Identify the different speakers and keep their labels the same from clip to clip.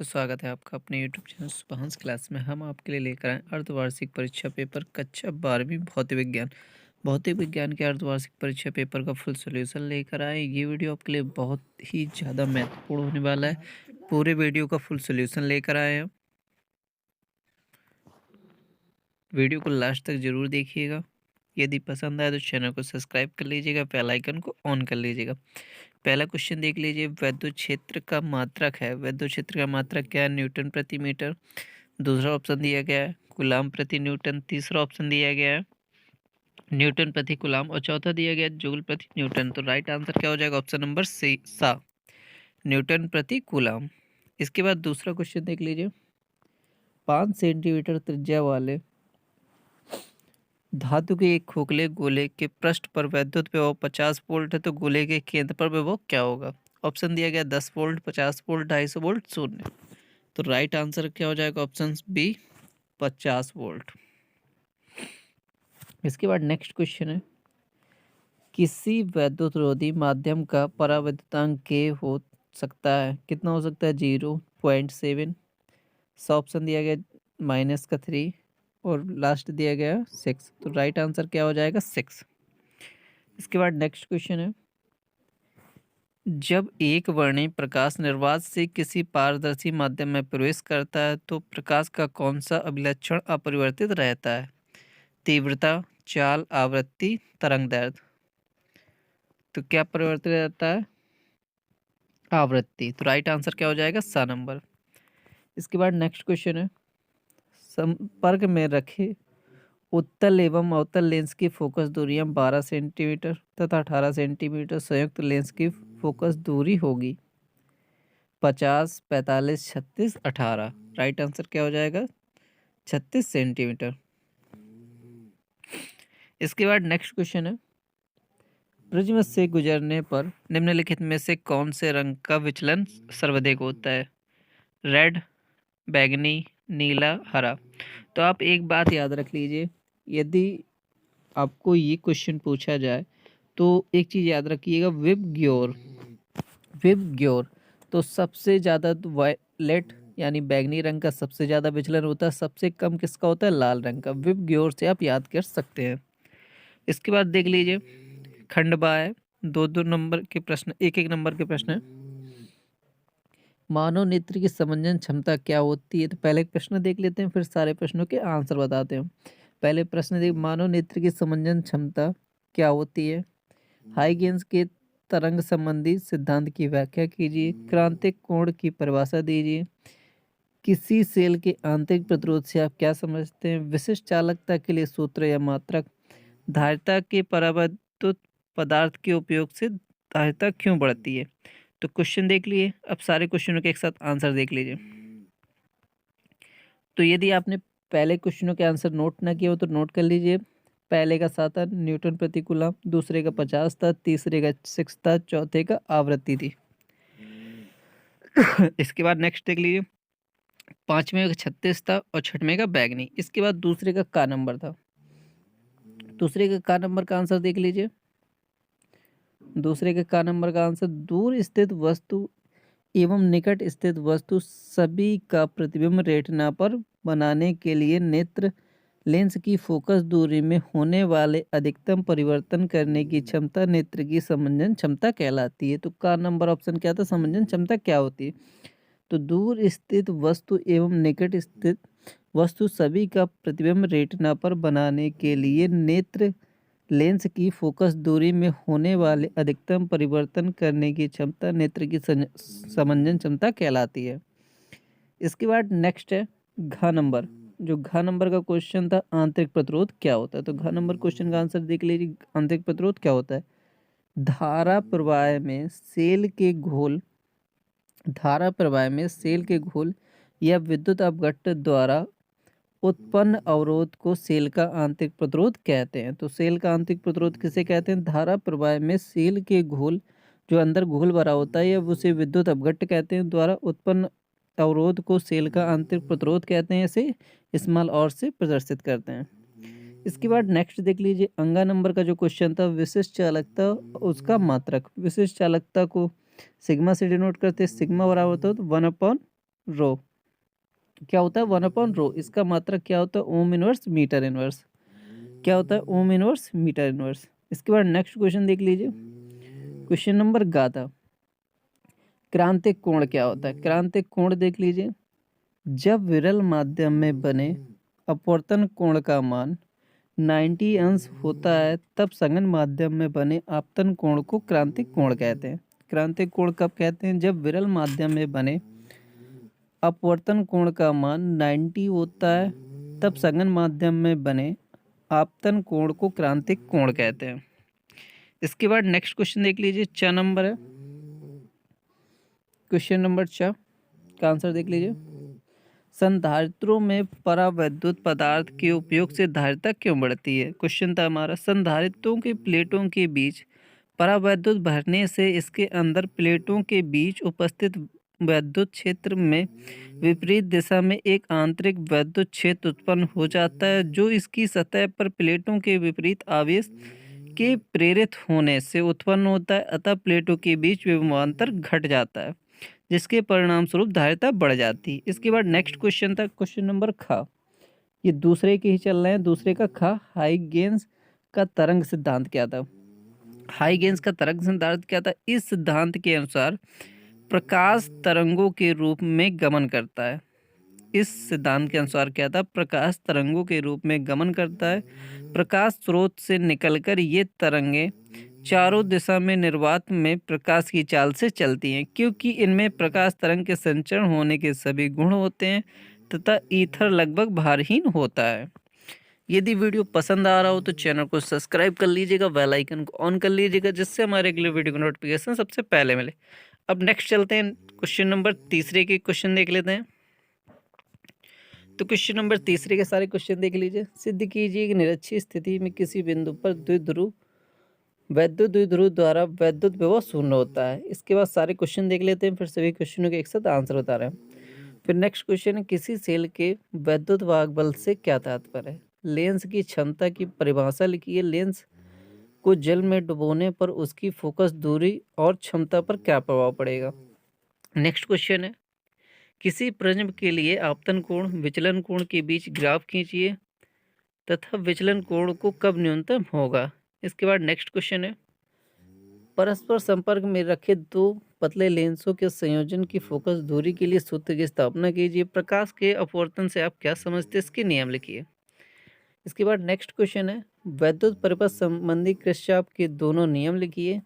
Speaker 1: तो स्वागत है आपका अपने यूट्यूब चैनल सुबहान्स क्लास में। हम आपके लिए लेकर आए अर्धवार्षिक परीक्षा पेपर कक्षा 12वीं भौतिक विज्ञान के अर्धवार्षिक परीक्षा पेपर का फुल सॉल्यूशन लेकर आए। ये वीडियो आपके लिए बहुत ही ज़्यादा महत्वपूर्ण होने वाला है। पूरे वीडियो का फुल सॉल्यूशन लेकर आए हैं। वीडियो को लास्ट तक जरूर देखिएगा। यदि पसंद आए तो चैनल को सब्सक्राइब कर लीजिएगा, बेल आइकन को ऑन कर लीजिएगा। पहला क्वेश्चन देख लीजिए, विद्युत क्षेत्र का मात्रक है। विद्युत क्षेत्र का मात्रक क्या है? न्यूटन प्रति मीटर। दूसरा ऑप्शन दिया गया है कूलाम प्रति न्यूटन। तीसरा ऑप्शन दिया गया है न्यूटन प्रति कूलाम और चौथा दिया गया जूल प्रति न्यूटन। तो राइट आंसर क्या हो जाएगा? ऑप्शन नंबर सी सा, न्यूटन प्रति कूलाम। इसके बाद दूसरा क्वेश्चन देख लीजिए, 5 सेंटीमीटर त्रिज्या वाले धातु के एक खोखले गोले के पृष्ठ पर विद्युत विभव 50 वोल्ट है, तो गोले के केंद्र पर विभव क्या होगा? ऑप्शन दिया गया 10 वोल्ट, 50 वोल्ट, 250 वोल्ट, 0। तो राइट आंसर क्या हो जाएगा? Option B 50 volt. इसके बाद नेक्स्ट क्वेश्चन है, किसी वैद्युत रोधी माध्यम का परावैद्युतांक के हो सकता है, कितना हो सकता है? 0.7। ऑप्शन दिया गया -3 और लास्ट दिया गया 6। तो राइट आंसर क्या हो जाएगा? 6। इसके बाद नेक्स्ट क्वेश्चन है, जब एक वर्णी प्रकाश निर्वात से किसी पारदर्शी माध्यम में प्रवेश करता है तो प्रकाश का कौन सा अभिलक्षण अपरिवर्तित रहता है? तीव्रता, चाल, आवृत्ति, तरंगदैर्घ्य। तो क्या परिवर्तित रहता है? आवृत्ति। तो राइट आंसर क्या हो जाएगा? सा नंबर। इसके बाद नेक्स्ट क्वेश्चन है, संपर्क में रखे उत्तल एवं अवतल लेंस की फोकस दूरियां 12 सेंटीमीटर तथा 18 सेंटीमीटर संयुक्त लेंस की फोकस दूरी होगी 50, 45, 36, 18। राइट आंसर क्या हो जाएगा? 36 सेंटीमीटर। इसके बाद नेक्स्ट क्वेश्चन है, प्रिज्म से गुजरने पर निम्नलिखित में से कौन से रंग का विचलन सर्वाधिक होता है? रेड, बैंगनी, नीला, हरा। तो आप एक बात याद रख लीजिए, यदि आपको ये क्वेश्चन पूछा जाए तो एक चीज़ याद रखिएगा, विबग्योर तो सबसे ज़्यादा वायलेट यानी बैंगनी रंग का सबसे ज़्यादा विचलन होता है, सबसे कम किसका होता है? लाल रंग का। विबग्योर से आप याद कर सकते हैं। इसके बाद देख लीजिए, खंड बा है, 2-2 नंबर के प्रश्न, 1-1 नंबर के प्रश्न है। मानव नेत्र की समंजन क्षमता क्या होती है? तो पहले एक प्रश्न देख लेते हैं, फिर सारे प्रश्नों के आंसर बताते हैं। पहले प्रश्न देख, मानव नेत्र की समंजन क्षमता क्या होती है? हाइगेंस के तरंग संबंधी सिद्धांत की व्याख्या कीजिए। क्रांतिक कोण की परिभाषा दीजिए। किसी सेल के आंतरिक प्रतिरोध से आप क्या समझते हैं? विशिष्ट चालकता के लिए सूत्र या मात्रक। धारिता के परावैद्युत पदार्थ के उपयोग से धारिता क्यों बढ़ती है? तो क्वेश्चन देख लिए, अब सारे क्वेश्चनों के एक साथ आंसर देख लीजिए। तो यदि आपने पहले क्वेश्चनों के आंसर नोट ना किए हो तो नोट कर लीजिए। पहले का 7 था न्यूटन प्रति कूलम, दूसरे का 50 था, तीसरे का 6 था, चौथे का आवृत्ति थी। इसके बाद नेक्स्ट देख लीजिए, पांचवें का 36 था और छठवें का बैगनी। इसके बाद दूसरे का नंबर था, दूसरे का नंबर का आंसर देख लीजिए। दूसरे का नंबर का आंसर, दूर स्थित वस्तु एवं निकट स्थित वस्तु सभी का प्रतिबिंब रेटिना पर बनाने के लिए नेत्र लेंस की फोकस दूरी में होने वाले अधिकतम परिवर्तन करने की क्षमता नेत्र की समंजन क्षमता कहलाती है। तो का नंबर ऑप्शन क्या था? समंजन क्षमता क्या होती है? तो दूर स्थित वस्तु एवं निकट स्थित वस्तु सभी का प्रतिबिंब रेटिना पर बनाने के लिए नेत्र लेंस की फोकस दूरी में होने वाले अधिकतम परिवर्तन करने की क्षमता नेत्र की समंजन क्षमता कहलाती है। इसके बाद नेक्स्ट है घ नंबर। जो घ नंबर का क्वेश्चन था, आंतरिक प्रतिरोध क्या होता है? तो घ नंबर क्वेश्चन का आंसर देख लीजिए, आंतरिक प्रतिरोध क्या होता है? धारा प्रवाह में सेल के घोल या विद्युत अपघट्ट द्वारा उत्पन्न अवरोध को सेल का आंतरिक प्रतिरोध कहते हैं। तो सेल का आंतरिक प्रतिरोध किसे कहते हैं? धारा प्रवाह में सेल के घोल, जो अंदर घोल भरा होता है, या उसे विद्युत अपघट्ट कहते हैं, द्वारा उत्पन्न अवरोध को सेल का आंतरिक प्रतिरोध कहते हैं। इसे स्मॉल और से प्रदर्शित करते हैं। इसके बाद नेक्स्ट देख लीजिए, अंगा नंबर का जो क्वेश्चन था, विशिष्ट चालकता उसका मात्रक। विशिष्ट चालकता को सिग्मा से डिनोट करते हैं। सिग्मा बराबर होता है 1/, रो। क्या होता है 1/रो, इसका मात्रक क्या होता है ओम इनवर्स मीटर इनवर्स। क्या होता है ओम इनवर्स मीटर इनवर्स। इसके बाद नेक्स्ट क्वेश्चन देख लीजिए, क्वेश्चन नंबर 11, क्रांतिक कोण क्या होता है। क्रांतिक कोण देख लीजिए, जब विरल माध्यम में बने अपवर्तन कोण का मान 90 अंश होता है तब संगन माध्यम में बने आपतन कोण को क्रांतिक कोण कहते हैं। क्रांतिक कोण कब कहते हैं, जब विरल माध्यम में बने अपवर्तन कोण का मान 90 होता है तब संगन माध्यम में बने आपतन कोण को क्रांतिक कोण कहते हैं। इसके बाद नेक्स्ट क्वेश्चन देख लीजिए, 4 नंबर है, क्वेश्चन नंबर 4 का आंसर देख लीजिए, संधारित्रों में परावैद्युत पदार्थ के उपयोग से धारिता क्यों बढ़ती है। क्वेश्चन था हमारा, संधारित्रों की प्लेटों के बीच परावैद्युत भरने से इसके अंदर प्लेटों के बीच उपस्थित वैद्युत क्षेत्र में विपरीत दिशा में एक आंतरिक वैद्युत क्षेत्र उत्पन्न हो जाता है जो इसकी सतह पर प्लेटों के विपरीत आवेश के प्रेरित होने से उत्पन्न होता है, अतः प्लेटों के बीच विभवांतर घट जाता है जिसके परिणाम स्वरूप धारिता बढ़ जाती है। इसके बाद नेक्स्ट क्वेश्चन था क्वेश्चन नंबर ख, ये दूसरे के ही चल रहे हैं, दूसरे का ख, हाइगेंस का तरंग सिद्धांत क्या था। हाइगेंस का तरंग सिद्धांत क्या था, इस सिद्धांत के अनुसार प्रकाश तरंगों के रूप में गमन करता है। इस सिद्धांत के अनुसार क्या था, प्रकाश तरंगों के रूप में गमन करता है। प्रकाश स्रोत से निकलकर ये तरंगे चारों दिशा में निर्वात में प्रकाश की चाल से चलती हैं क्योंकि इनमें प्रकाश तरंग के संचरण होने के सभी गुण होते हैं तथा ईथर लगभग भारहीन होता है। यदि वीडियो पसंद आ रहा हो तो चैनल को सब्सक्राइब कर लीजिएगा, बेल आइकन को ऑन कर लीजिएगा जिससे हमारे अगले वीडियो का नोटिफिकेशन सबसे पहले मिले। अब नेक्स्ट चलते हैं क्वेश्चन नंबर तीसरे के क्वेश्चन देख लेते हैं। तो क्वेश्चन नंबर तीसरे के सारे क्वेश्चन देख लीजिए। सिद्ध कीजिए कि निरक्षीय स्थिति में किसी बिंदु पर द्विध्रुव वैद्युत द्विध्रुव द्वारा वैद्युत विभव शून्य होता है। इसके बाद सारे क्वेश्चन देख लेते हैं, फिर सभी क्वेश्चनों के एक साथ आंसर बता रहे हैं। फिर नेक्स्ट क्वेश्चन है, किसी सेल के वैद्युत वाहक बल से क्या तात्पर्य है। लेंस की क्षमता की परिभाषा लिखिए। लेंस को जल में डुबोने पर उसकी फोकस दूरी और क्षमता पर क्या प्रभाव पड़ेगा। नेक्स्ट क्वेश्चन है, किसी प्रिज्म के लिए आपतन कोण विचलन कोण के बीच ग्राफ खींचिए तथा विचलन कोण को कब न्यूनतम होगा। इसके बाद नेक्स्ट क्वेश्चन है, परस्पर संपर्क में रखे दो पतले लेंसों के संयोजन की फोकस दूरी के लिए सूत्र की स्थापना कीजिए। प्रकाश के अपवर्तन से आप क्या समझते हैं, इसके नियम लिखिए। इसके बाद नेक्स्ट क्वेश्चन है, वैद्युत परिपथ संबंधी किरचॉफ के दोनों नियम लिखिए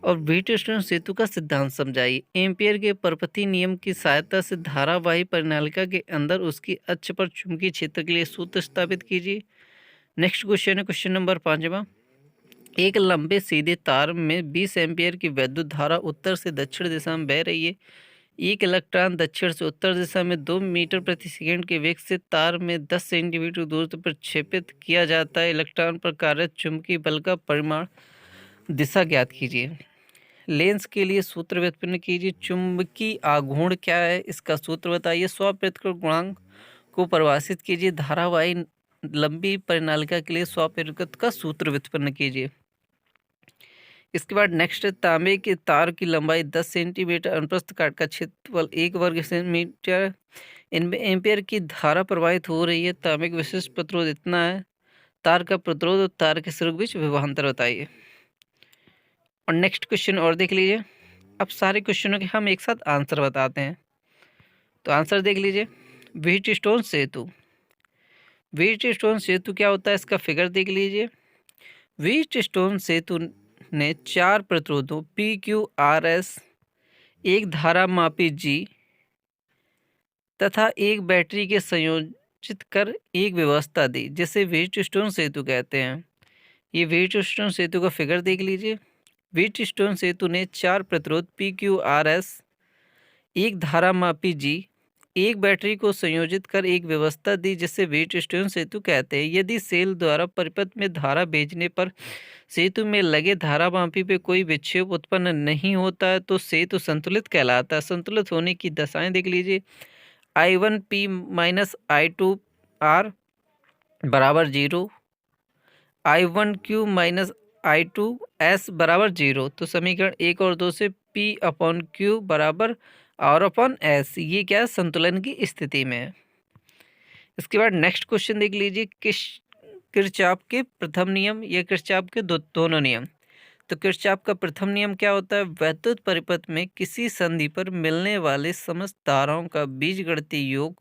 Speaker 1: और व्हीटस्टोन सेतु का सिद्धांत समझाइए। एम्पियर के परपथी नियम की सहायता से धारावाही परिनालिका के अंदर उसकी अक्ष पर चुंबकीय क्षेत्र के लिए सूत्र स्थापित कीजिए। नेक्स्ट क्वेश्चन है क्वेश्चन नंबर 5वां, एक लंबे सीधे तार में 20 एम्पियर की विद्युत धारा उत्तर से दक्षिण दिशा में बह रही है। एक इलेक्ट्रॉन दक्षिण से उत्तर दिशा में 2 मीटर प्रति सेकंड के वेग से तार में 10 सेंटीमीटर दूरी पर प्रक्षेपित किया जाता है। इलेक्ट्रॉन पर कार्यरत चुंबकीय बल का परिमाण दिशा ज्ञात कीजिए। लेंस के लिए सूत्र व्युत्पन्न कीजिए। चुंबकीय आघूर्ण क्या है, इसका सूत्र बताइए। स्वप्रेरक गुणांक को परिभाषित कीजिए। धारावाही लंबी परिनालिका के लिए स्वप्रेरकत्व का सूत्र व्युत्पन्न कीजिए। इसके बाद नेक्स्ट, तांबे के तार की लंबाई 10 सेंटीमीटर, अनुप्रस्थ काट का क्षेत्रफल 1 वर्ग सेंटीमीटर, इनमें एम्पियर की धारा प्रवाहित हो रही है। तांबे का विशिष्ट प्रतिरोध इतना है। तार का प्रतिरोध और तार के सिरों के बीच विभवांतर बताइए। और नेक्स्ट क्वेश्चन और देख लीजिए। अब सारे क्वेश्चनों के हम एक साथ आंसर बताते हैं। तो आंसर देख लीजिए, व्हीटस्टोन सेतु। व्हीटस्टोन सेतु क्या होता है, इसका फिगर देख लीजिए। व्हीटस्टोन सेतु ने 4 प्रतिरोधों PQRS, एक धारा मापी G तथा एक बैटरी के संयोजित कर एक व्यवस्था दी जिसे व्हीटस्टोन सेतु कहते हैं। ये व्हीटस्टोन सेतु का फिगर देख लीजिए। व्हीटस्टोन सेतु ने 4 प्रतिरोध PQRS, एक धारा मापी G, एक बैटरी को संयोजित कर एक व्यवस्था दी जिसे व्हीटस्टोन सेतु कहते हैं। यदि सेल द्वारा परिपथ में धारा भेजने पर सेतु में लगे धारा मापी पे कोई विक्षेप उत्पन्न नहीं होता है तो सेतु संतुलित कहलाता है। संतुलित होने की दशाएं देख लीजिए। I1P माइनस I2R बराबर 0, I1Q माइनस I2S बराबर 0। तो समीकरण 1 और 2 से P/Q बराबर और अपॉन एस, ये क्या है, संतुलन की स्थिति में है। इसके बाद नेक्स्ट क्वेश्चन देख लीजिए, किरचॉफ के प्रथम नियम या किरचॉफ के दोनों नियम। तो किरचॉफ का प्रथम नियम क्या होता है, वैद्युत परिपथ में किसी संधि पर मिलने वाले समस्त धाराओं का बीजगणितीय योग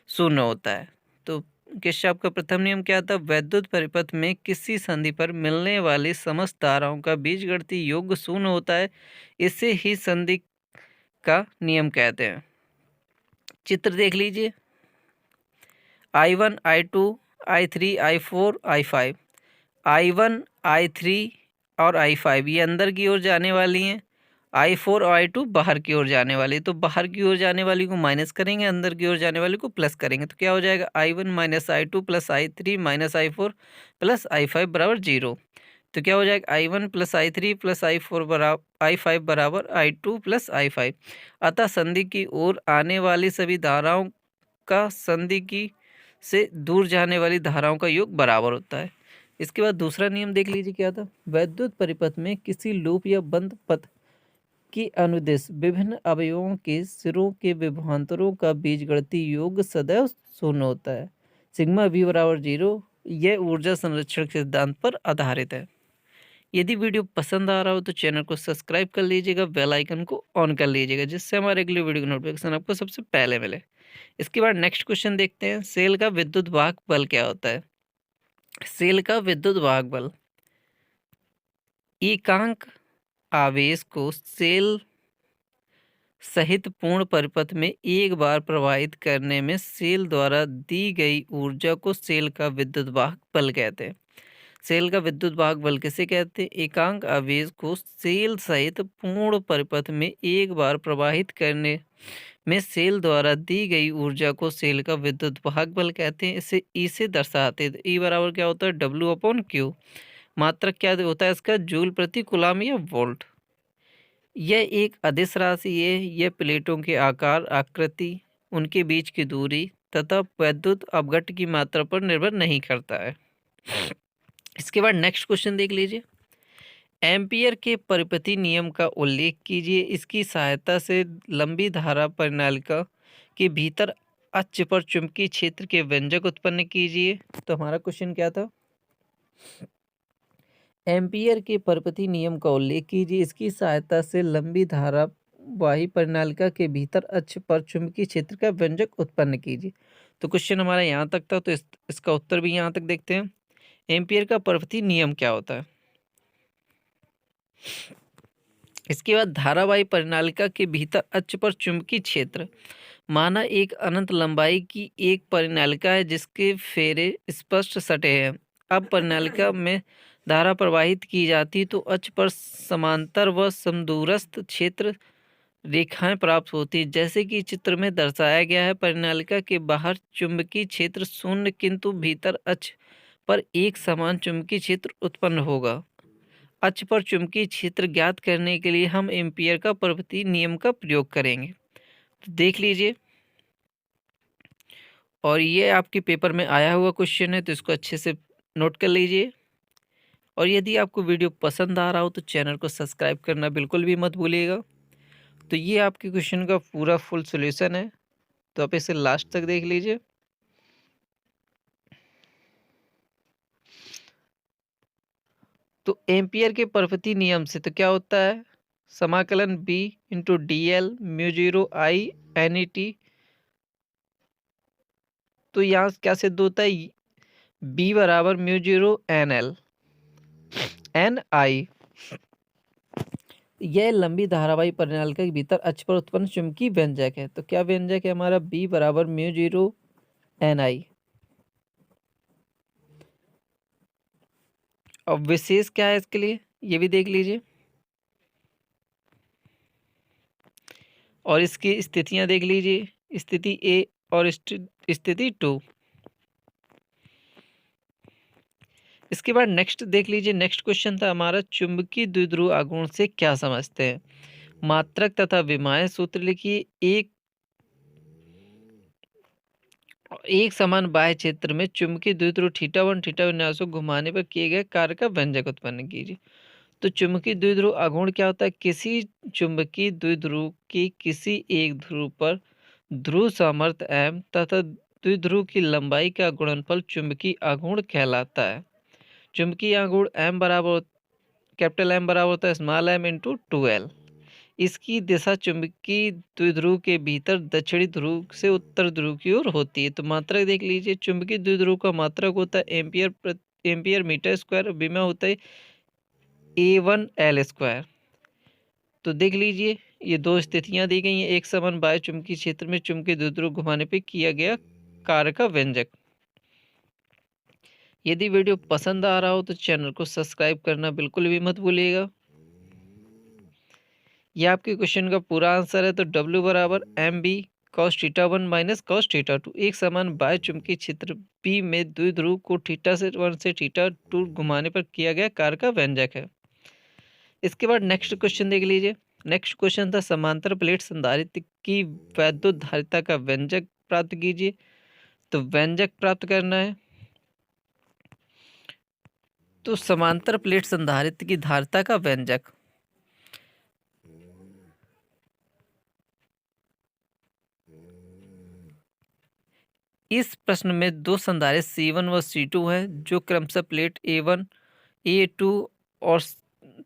Speaker 1: शून्य होता है। तो किरचॉफ का प्रथम नियम क्या था, वैद्युत परिपथ में किसी संधि पर मिलने वाली समस्त धाराओं का बीजगणितीय योग शून्य होता है, इसे ही संधि का नियम कहते हैं। चित्र देख लीजिए, I1, I2, I3, I4, I5। I1, I3 और I5 ये अंदर की ओर जाने वाली हैं, I4 और I2 बाहर की ओर जाने वाली। तो बाहर की ओर जाने वाली को माइनस करेंगे, अंदर की ओर जाने वाली को प्लस करेंगे, तो क्या हो जाएगा, I1 minus I2 plus I3 minus I4 plus I5 बराबर 0। तो क्या हो जाएगा, I1 plus I3 plus I4 बराबर I5 बराबर I2 प्लस I5। अतः संधि की ओर आने वाली सभी धाराओं का संधि की से दूर जाने वाली धाराओं का योग बराबर होता है। इसके बाद दूसरा नियम देख लीजिए क्या था, वैद्युत परिपथ में किसी लूप या बंद पथ की अनुदिश विभिन्न अवयवों के सिरों के विभवांतरों का बीजगणितीय योग सदैव शून्य होता है, सिग्मा V बराबर 0। यह ऊर्जा संरक्षण के सिद्धांत पर आधारित है। यदि वीडियो पसंद आ रहा हो तो चैनल को सब्सक्राइब कर लीजिएगा, बेल आइकन को ऑन कर लीजिएगा, जिससे हमारे अगले वीडियो की नोटिफिकेशन आपको सबसे पहले मिले। इसके बाद नेक्स्ट क्वेश्चन देखते हैं, सेल का विद्युत वाहक बल क्या होता है। सेल का विद्युत वाहक बल एकांक आवेश को सेल सहित पूर्ण परिपथ में एक बार प्रवाहित करने में सेल द्वारा दी गई ऊर्जा को सेल का विद्युत वाहक बल कहते हैं। सेल का विद्युत वाहक बल किसे कहते हैं, एकांक आवेश को सेल सहित पूर्ण परिपथ में एक बार प्रवाहित करने में सेल द्वारा दी गई ऊर्जा को सेल का विद्युत वाहक बल कहते हैं। इसे ई से दर्शाते हैं। ई बराबर क्या होता है, W/Q। मात्रक क्या होता है इसका, जूल प्रति कूलम या वोल्ट। यह एक अदिश राशि है। यह प्लेटों के आकार, आकृति, उनके बीच की दूरी तथा वैद्युत अपघट्ट की मात्रा पर निर्भर नहीं करता है। इसके बाद नेक्स्ट क्वेश्चन देख लीजिए, एम्पियर के परिपथी नियम का उल्लेख कीजिए। इसकी सहायता से लंबी धारा परिनालिका के भीतर अक्ष पर चुंबकीय क्षेत्र के व्यंजक उत्पन्न कीजिए। तो हमारा क्वेश्चन क्या था, एम्पियर के परिपथी नियम का उल्लेख कीजिए। इसकी सहायता से लंबी धारा वाही परिनालिका के भीतर अक्ष पर चुंबकीय क्षेत्र का व्यंजक उत्पन्न कीजिए। तो क्वेश्चन हमारा यहाँ तक था, तो इसका उत्तर भी यहाँ तक देखते हैं। एम्पियर का परिपथी नियम क्या होता है। इसके बाद धारावाही परिनालिका के भीतर अक्ष पर चुंबकीय क्षेत्र माना एक अनंत लंबाई की एक परिनालिका है जिसके फेरे स्पष्ट सटे हैं। अब परिनालिका में धारा प्रवाहित की जाती तो अक्ष पर समांतर व समदूरस्थ क्षेत्र रेखाएं प्राप्त होती, जैसे कि चित्र में दर्शाया गया है। परिनालिका के बाहर चुंबकीय क्षेत्र शून्य किंतु भीतर अक्ष पर एक समान चुंबकीय क्षेत्र उत्पन्न होगा। अक्ष पर चुंबकीय क्षेत्र ज्ञात करने के लिए हम एम्पियर का परिपथी नियम का प्रयोग करेंगे। तो देख लीजिए, और ये आपके पेपर में आया हुआ क्वेश्चन है, तो इसको अच्छे से नोट कर लीजिए। और यदि आपको वीडियो पसंद आ रहा हो तो चैनल को सब्सक्राइब करना बिल्कुल भी मत भूलिएगा। तो ये आपके क्वेश्चन का पूरा फुल सॉल्यूशन है, तो आप इसे लास्ट तक देख लीजिए। तो एम्पियर के परिपथी नियम से तो क्या होता है, समाकलन B/dl μ0I/NET। तो यहाँ क्या सिद्ध होता है, B बराबर μ0 NI। यह लंबी धारावाही परिनालिका के भीतर अक्ष पर उत्पन्न चुंबकीय व्यंजक है। तो क्या व्यंजक है हमारा, B बराबर μ0 NI। अब विशेष क्या है इसके लिए, ये भी देख लीजिए, और इसकी स्थितियां देख लीजिए, स्थिति A और स्थिति 2। इसके बाद नेक्स्ट देख लीजिए, नेक्स्ट क्वेश्चन था हमारा, चुंबकीय द्विध्रुव आघूर्ण से क्या समझते हैं। मात्रक तथा विमायन सूत्र लिखिए। एक समान बाह्य क्षेत्र में चुंबकीय द्विध्रुव θ1 θ विन्यासों घुमाने पर किए गए कार्य का व्यंजक उत्पन्न कीजिए। तो चुंबकीय द्विध्रुव आघूर्ण क्या होता है? किसी चुंबकीय द्विध्रुव की किसी एक ध्रुव पर ध्रुव सामर्थ्य m तथा द्विध्रुव की लंबाई का गुणनफल चुंबकीय आघूर्ण कहलाता है। चुंबकीय आघूर्ण कैपिटल M बराबर होता है स्मॉल m इंटू 2l। इसकी दिशा चुंबकीय द्विध्रुव के भीतर दक्षिणी ध्रुव से उत्तर ध्रुव की ओर होती है। तो मात्रक देख लीजिए, चुंबकीय द्विध्रुव का मात्रक होता है एम्पियर मीटर स्क्वायर, विमा होता है A1L स्क्वायर। तो देख लीजिए, ये दो स्थितियां दी गई हैं। एक समान बाह्य चुंबकीय क्षेत्र में चुंबकीय द्विध्रुव घुमाने पे किया गया कार्य का व्यंजक। यदि वीडियो पसंद आ रहा हो तो चैनल को सब्सक्राइब करना बिल्कुल भी मत भूलिएगा। ये आपके क्वेश्चन का पूरा आंसर है। तो W बराबर M B cos theta 1 minus cos theta 2। एक समान बाह्य चुंबकीय क्षेत्र P में द्विध्रुव को थीटा से 1 से थीटा 2 घुमाने पर किया गया कार्य का व्यंजक है। इसके बाद नेक्स्ट क्वेश्चन देख लीजिए। नेक्स्ट क्वेश्चन था समांतर प्लेट संधारित्र की वैद्युत धारिता का व्यंजक प्राप्त कीजिए। तो व्यंजक प्राप्त करना है, तो समांतर प्लेट संधारित्र की धारिता का व्यंजक, इस प्रश्न में दो संधारित्र C1 व C2 हैं जो क्रमशः प्लेट A1, A2 और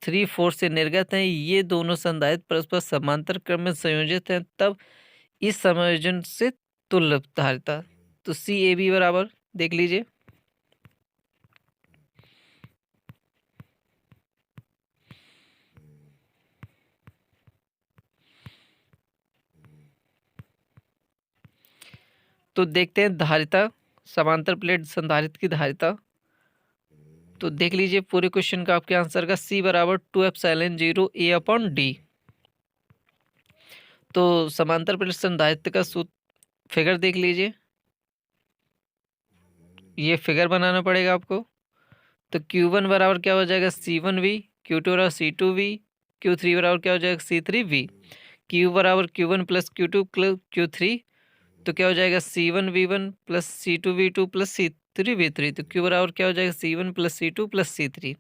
Speaker 1: 3, 4 से निर्गत हैं। ये दोनों संधारित्र परस्पर समांतर क्रम में संयोजित हैं, तब इस संयोजन से तुल्य धारिता। तो CAB बराबर देख लीजिए, तो देखते हैं धारिता, समांतर प्लेट संधारित्र की धारिता। तो देख लीजिए पूरे क्वेश्चन का आपके आंसर का C बराबर 2ε0 A/D। तो समांतर प्लेट संधारित्र का सूत्र फिगर देख लीजिए, ये फिगर बनाना पड़ेगा आपको। तो Q1 बराबर क्या हो जाएगा C1V, Q2 बराबर C2V, Q3 बराबर क्या हो जाएगा C3V, Q बराबर Q1 प्लस Q2 Q3, तो क्या हो जाएगा C1V1 plus C2V2 plus C3V3। तो Q बराबर क्या हो जाएगा C1 plus C2 plus C3।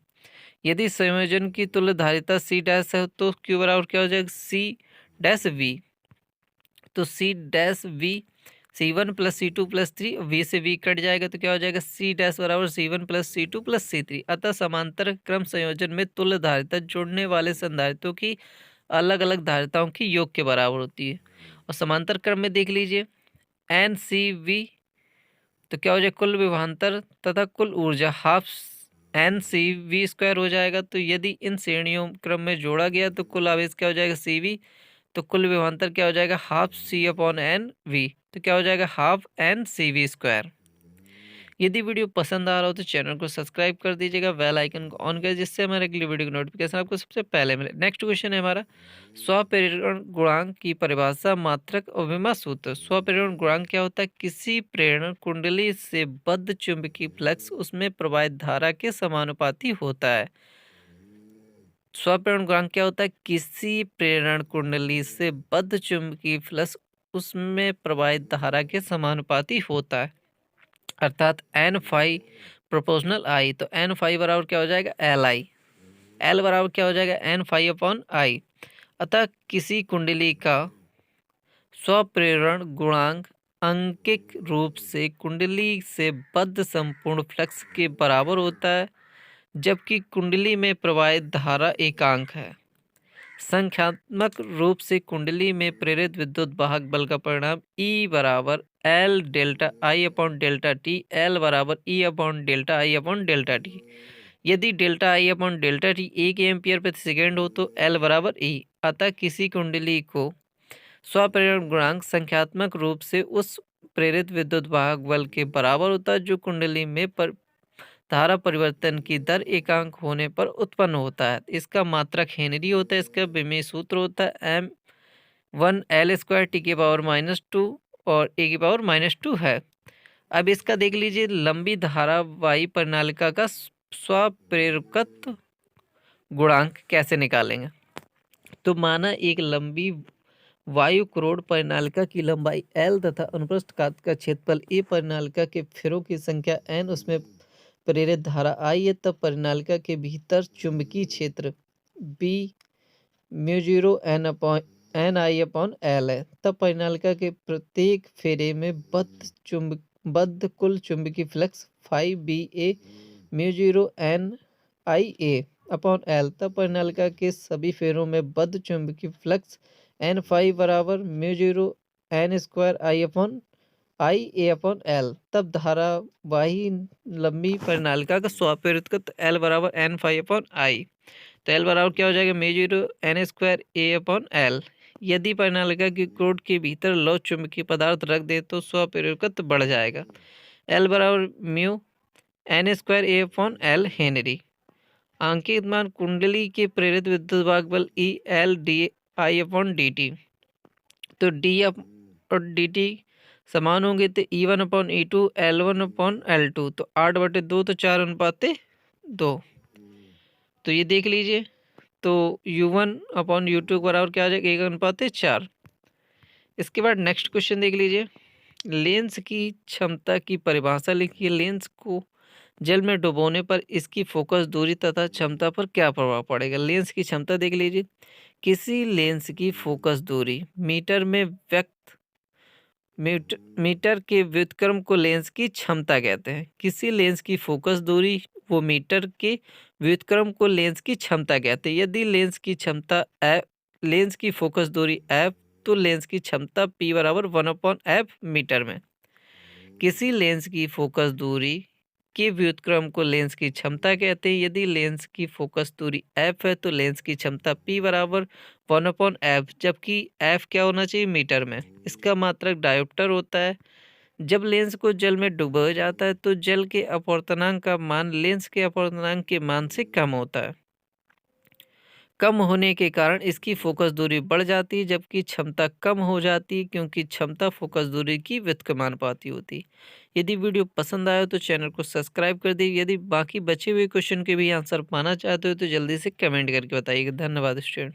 Speaker 1: यदि संयोजन की तुल्य धारिता C डैश है तो Q बराबर क्या हो जाएगा C डैश V। तो C dash V C1 plus C2 plus 3, V से V कट जाएगा तो क्या हो जाएगा C डैश बराबर C1 plus C2 plus C3। अतः समांतर क्रम संयोजन में तुल्य धारिता जोड़ने वाले संधारित्रों की अलग अलग धारिताओं की योग के बराबर होती है। और समांतर क्रम में देख लीजिए NCV, तो क्या हो जाएगा कुल विभवांतर तथा कुल ऊर्जा हाफ NCV स्क्वायर हो जाएगा। तो यदि इन श्रेणियों क्रम में जोड़ा गया तो कुल आवेश क्या हो जाएगा CV, तो कुल विभवांतर क्या हो जाएगा हाफ C/NV, तो क्या हो जाएगा हाफ NCV स्क्वायर। यदि वीडियो पसंद आ रहा हो तो चैनल को सब्सक्राइब कर दीजिएगा, बेल आइकन को ऑन करें जिससे हमारे अगली वीडियो की नोटिफिकेशन आपको सबसे पहले मिले। नेक्स्ट क्वेश्चन है हमारा स्वप्रेरण गुणांक की परिभाषा, मात्रक और विमा सूत्र। स्वप्रेरण गुणांक क्या होता है? किसी प्रेरण कुंडली से बद्ध चुंबकीय फ्लक्स उसमें प्रवाहित धारा के समानुपाती होता है। स्वप्रेरण गुणांक क्या होता है? किसी प्रेरण कुंडली से बद्ध चुंबकीय फ्लक्स उसमें प्रवाहित धारा के समानुपाती होता है, अर्थात N फाई प्रोपोर्शनल I। तो N फाई बराबर क्या हो जाएगा Li, L बराबर क्या हो जाएगा N फाई अपॉन I। अतः किसी कुंडली का स्वप्रेरण गुणांक अंकिक रूप से कुंडली से बद्ध संपूर्ण फ्लक्स के बराबर होता है, जबकि कुंडली में प्रवाहित धारा एकांक है। संख्यात्मक रूप से कुंडली में प्रेरित विद्युत वाहक बल का परिणाम E बराबर L delta I upon delta T, L बराबर E upon delta I upon delta T. यदि delta I upon delta T 1 ampere प्रति सेकेंड हो तो L बराबर E। अतः किसी कुंडली को स्वप्रेरण गुणांक संख्यात्मक रूप से उस प्रेरित विद्युत वाहक बल के बराबर होता है जो कुंडली में धारा परिवर्तन की दर एकांक होने पर उत्पन्न होता है। इसका मात्रक हेनरी होता है, इसका विमेय सूत्र होता है M1L स्क्वायर T के पावर -2 और A की पावर -2 है। अब इसका देख लीजिए लंबी धारावाही प्रणालिका का स्वप्रेरकत्व गुणांक कैसे निकालेंगे। तो माना एक लंबी वायु क्रोड प्रणालिका की लंबाई L तथा अनुप्रस्थ काट का क्षेत्रफल A, प्रणालिका के फेरों की संख्या N, उसमें प्रेरित धारा I है, तब प्रणालिका के भीतर चुंबकीय क्षेत्र बी म्यू जीरो एन आई अपॉन एल है, तब परिनालिका के प्रत्येक फेरे में बद्ध कुल चुंबकीय flux 5 BA mu zero N I A upon L, तब परिनालिका के सभी फेरों में बद्ध चुंबकीय फ्लक्स N5 बराबर mu zero N square I A upon L, तब धारावाही लंबी परिनालिका का स्वापेरुत्कृत L बराबर N5 अपॉन आई, तो L बराबर क्या हो जाएगा म्यू जीरो एन स्क्वायर ए अपॉन एल। यदि परिनालिका की क्रोड के भीतर लौह चुंबकीय पदार्थ रख दे तो स्वापेरुत्कृत बढ़ जाएगा। L बराबर म्यू एन स्क्वायर ए अपॉन एल हेनरी। अंकित मान कुंडली के प्रेरित विद्युत भाग बल E L D I upon D T, तो डी और डी टी समान होंगे तो E1 upon E2 L1 upon L2, तो 8/2 तो 4:2, तो ये देख लीजिए, तो U1 अपॉन U2 बराबर क्या आ जाएगा 1:4। इसके बाद नेक्स्ट क्वेश्चन देख लीजिए, लेंस की क्षमता की परिभाषा लिखिए। लेंस को जल में डुबोने पर इसकी फोकस दूरी तथा क्षमता पर क्या प्रभाव पड़ेगा। लेंस की क्षमता देख लीजिए, किसी लेंस की फोकस दूरी मीटर में व्यक्त मीटर के व्युत्क्रम को लेंस की क्षमता कहते हैं। किसी लेंस की फोकस दूरी वो मीटर के व्युत्क्रम को लेंस की क्षमता कहते हैं। यदि लेंस की क्षमता लेंस की फोकस दूरी f, तो लेंस की क्षमता p बराबर 1/f मीटर में। किसी लेंस की फोकस दूरी के व्युत्क्रम को लेंस की क्षमता कहते हैं। यदि लेंस की फोकस दूरी f है तो लेंस की क्षमता p बराबर 1/f, जबकि f क्या होना चाहिए मीटर में। इसका मात्रक डायोप्टर होता है। जब लेंस को जल में डुबोया जाता है तो जल के अपवर्तनांक का मान लेंस के अपवर्तनांक के मान से कम होता है। कम होने के कारण इसकी फोकस दूरी बढ़ जाती है, जबकि क्षमता कम हो जाती है, क्योंकि क्षमता फोकस दूरी की व्युत्क्रमानुपाती होती है। यदि वीडियो पसंद आया तो चैनल को सब्सक्राइब कर दीजिए। यदि बाकी बचे हुए क्वेश्चन के भी आंसर पाना चाहते हो तो जल्दी से कमेंट करके बताइएगा। धन्यवाद स्टूडेंट।